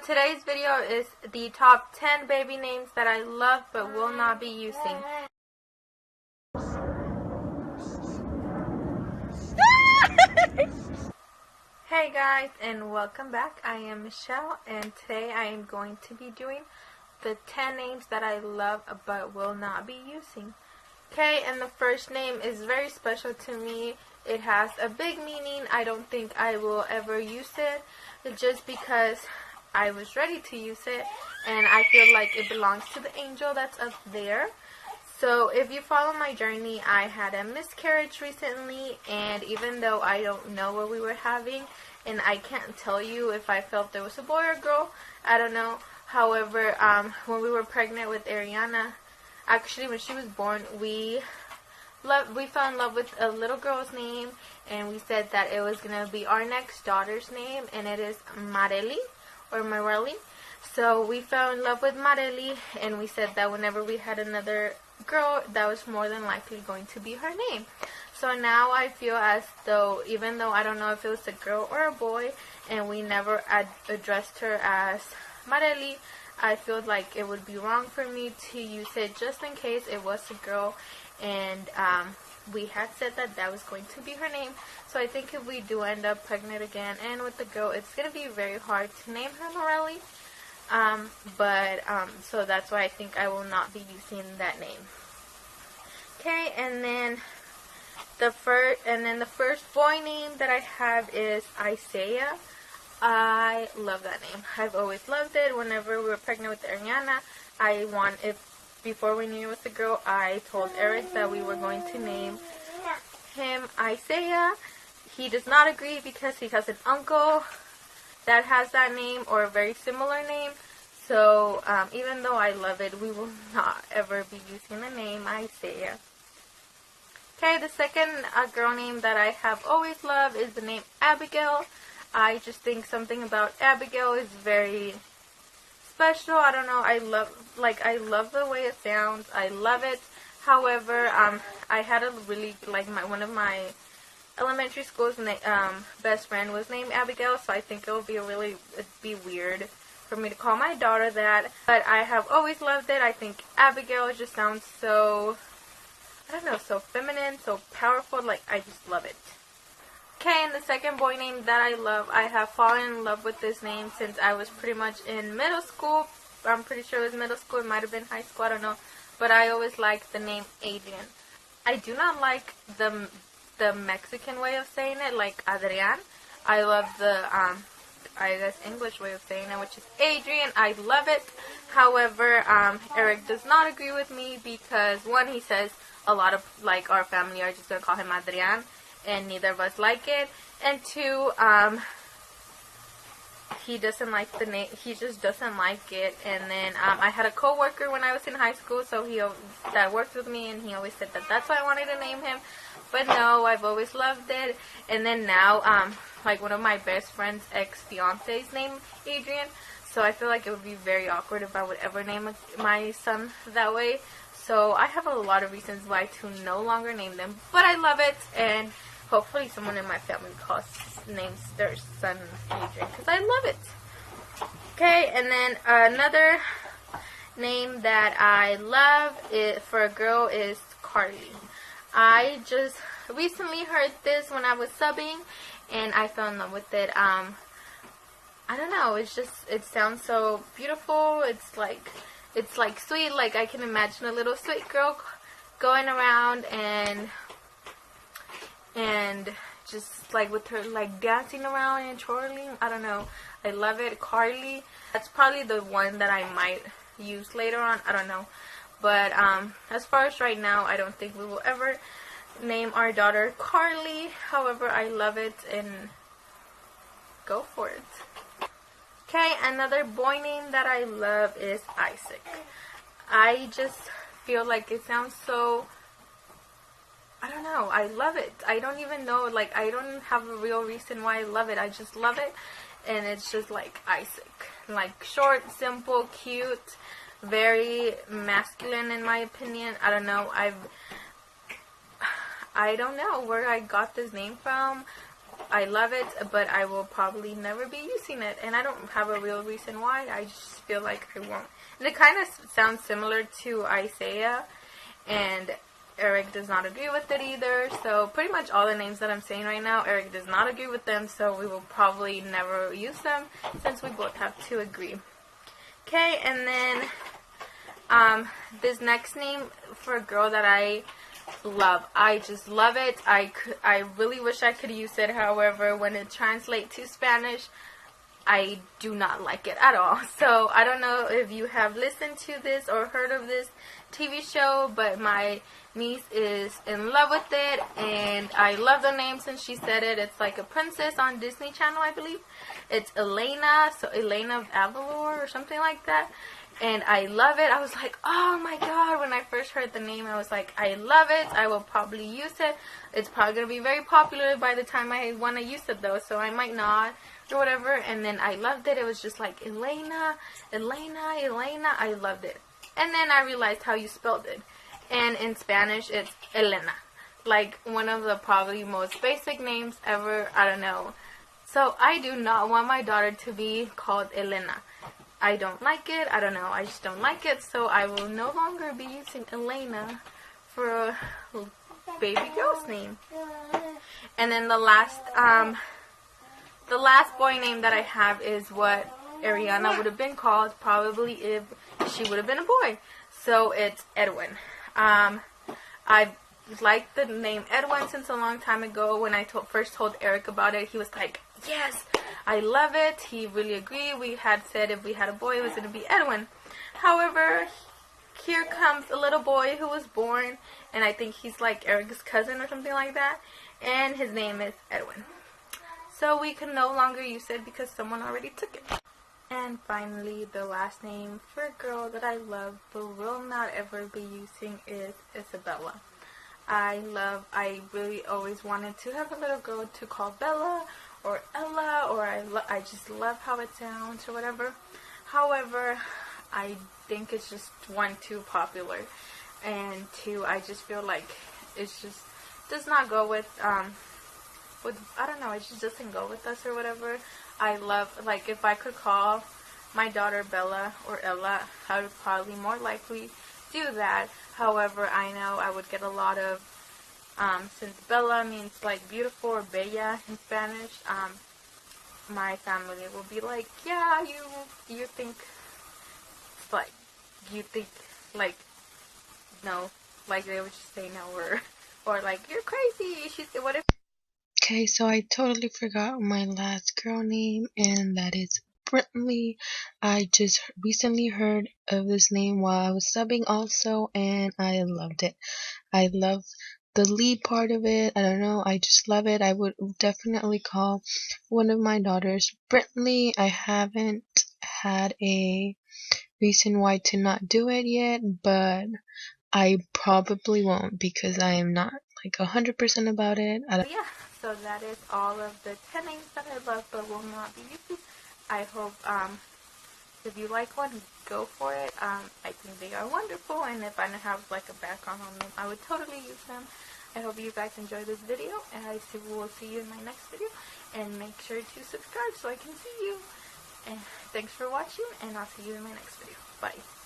Today's video is the top 10 baby names that I love but will not be using. Hey guys, and welcome back. I am Michelle, and today I am going to be doing the 10 names that I love but will not be using. Okay, and the first name is very special to me. It has a big meaning. I don't think I will ever use it just because I was ready to use it, and I feel like it belongs to the angel that's up there. So if you follow my journey, I had a miscarriage recently, and even though I don't know what we were having, and I can't tell you if I felt there was a boy or girl, I don't know. However, when we were pregnant with Ariana, actually when she was born, we fell in love with a little girl's name, and we said that it was going to be our next daughter's name, and it is Madeli or Madeli. So we fell in love with Madeli, and we said that whenever we had another girl, that was more than likely going to be her name. So now I feel as though, even though I don't know if it was a girl or a boy, and we never addressed her as Madeli, I feel like it would be wrong for me to use it just in case it was a girl, and we had said that that was going to be her name. So I think if we do end up pregnant again and with the girl, it's going to be very hard to name her Morelli. So that's why I think I will not be using that name. Okay, and then the first boy name that I have is Isaiah. I love that name. I've always loved it. Whenever we were pregnant with Ariana, before we knew it was a girl, I told Eric that we were going to name him Isaiah. He does not agree because he has an uncle that has that name or a very similar name. So even though I love it, we will not ever be using the name Isaiah. Okay, the second girl name that I have always loved is the name Abigail. I just think something about Abigail is very special. I don't know. I love the way it sounds. I love it. However, I had a really one of my elementary school's best friend was named Abigail, so I think it'd be weird for me to call my daughter that. But I have always loved it. I think Abigail just sounds so, I don't know, so feminine, so powerful. I just love it. Okay, and the second boy name that I love, I have fallen in love with this name since I was pretty much in middle school. I'm pretty sure it was middle school. It might have been high school. I don't know. But I always liked the name Adrian. I do not like the Mexican way of saying it, like Adrian. I love the, English way of saying it, which is Adrian. I love it. However, Eric does not agree with me because, one, he says a lot of, our family are just going to call him Adrian, and neither of us like it. And two, he doesn't like the name. He just doesn't like it. And then I had a coworker when I was in high school, that worked with me, and he always said that that's why I wanted to name him. But no, I've always loved it. And then now, one of my best friend's ex-fiance's name Adrian. So I feel like it would be very awkward if I would ever name my son that way. So I have a lot of reasons why to no longer name them. But I love it, and hopefully someone in my family names their son Adrian, because I love it. Okay, and then another name that I love for a girl is Carly. I just recently heard this when I was subbing, and I fell in love with it. I don't know, it sounds so beautiful. It's like sweet. I can imagine a little sweet girl going around and just with her dancing around and twirling. I don't know. I love it. Carly. That's probably the one that I might use later on. I don't know. But as far as right now, I don't think we will ever name our daughter Carly. However, I love it, and go for it. Okay, another boy name that I love is Isaac. I just feel like it sounds so, I don't know, I love it. I don't even know, I don't have a real reason why I love it. I just love it, and it's just Isaac. Short, simple, cute, very masculine in my opinion. I don't know. I don't know where I got this name from. I love it, but I will probably never be using it. And I don't have a real reason why. I just feel like I won't. And it kind of sounds similar to Isaiah. And Eric does not agree with it either. So pretty much all the names that I'm saying right now, Eric does not agree with them. So we will probably never use them since we both have to agree. Okay, and then this next name for a girl that I love. I just love it. I really wish I could use it. However, when it translates to Spanish, I do not like it at all. So I don't know if you have listened to this or heard of this TV show, but my niece is in love with it, and I love the name since she said it. It's like a princess on Disney Channel, I believe. It's Elena, so Elena of Avalor or something like that. And I love it. I was like, oh my god, when I first heard the name, I was like, I love it. I will probably use it. It's probably going to be very popular by the time I want to use it though, so I might not or whatever. And then I loved it. It was just like Elena, Elena, Elena. I loved it. And then I realized how you spelled it. And in Spanish, it's Elena. Like one of the probably most basic names ever. I don't know. So I do not want my daughter to be called Elena. I don't like it. I don't know. I just don't like it. So I will no longer be using Elena for a baby girl's name. And then the last boy name that I have is what Ariana would have been called probably if she would have been a boy. So it's Edwin. I've liked the name Edwin since a long time ago. When I first told Eric about it, he was like, yes, I love it. He really agreed. We had said if we had a boy, it was going to be Edwin. However, here comes a little boy who was born, and I think he's like Eric's cousin or something like that, and his name is Edwin. So we can no longer use it because someone already took it. And finally, the last name for a girl that I love but will not ever be using is Isabella. I really always wanted to have a little girl to call Bella or Ella, or I just love how it sounds or whatever. However, I think it's just one, too popular, and two, I just feel like it just does not go with I don't know, it just doesn't go with us or whatever. I love, like, if I could call my daughter Bella or Ella, I would probably more likely do that. However, I know I would get a lot of, since Bella means like beautiful or bella in Spanish, my family will be like, yeah, you think, like, no, like they would just say no, or like, you're crazy, what if. Okay, so I totally forgot my last girl name, and that is Britney. I just recently heard of this name while I was subbing also, and I loved it. I love the lead part of it. I don't know, I just love it. I would definitely call one of my daughters Britney. I haven't had a reason why to not do it yet, but I probably won't because I am not like 100% about it. Yeah, so that is all of the 10 names that I love but will not be used. I hope if you like one, go for it. I think they are wonderful, and if I don't have like a background on them, I would totally use them. I hope you guys enjoy this video, and will see you in my next video. And make sure to subscribe so I can see you. And thanks for watching, and I'll see you in my next video. Bye.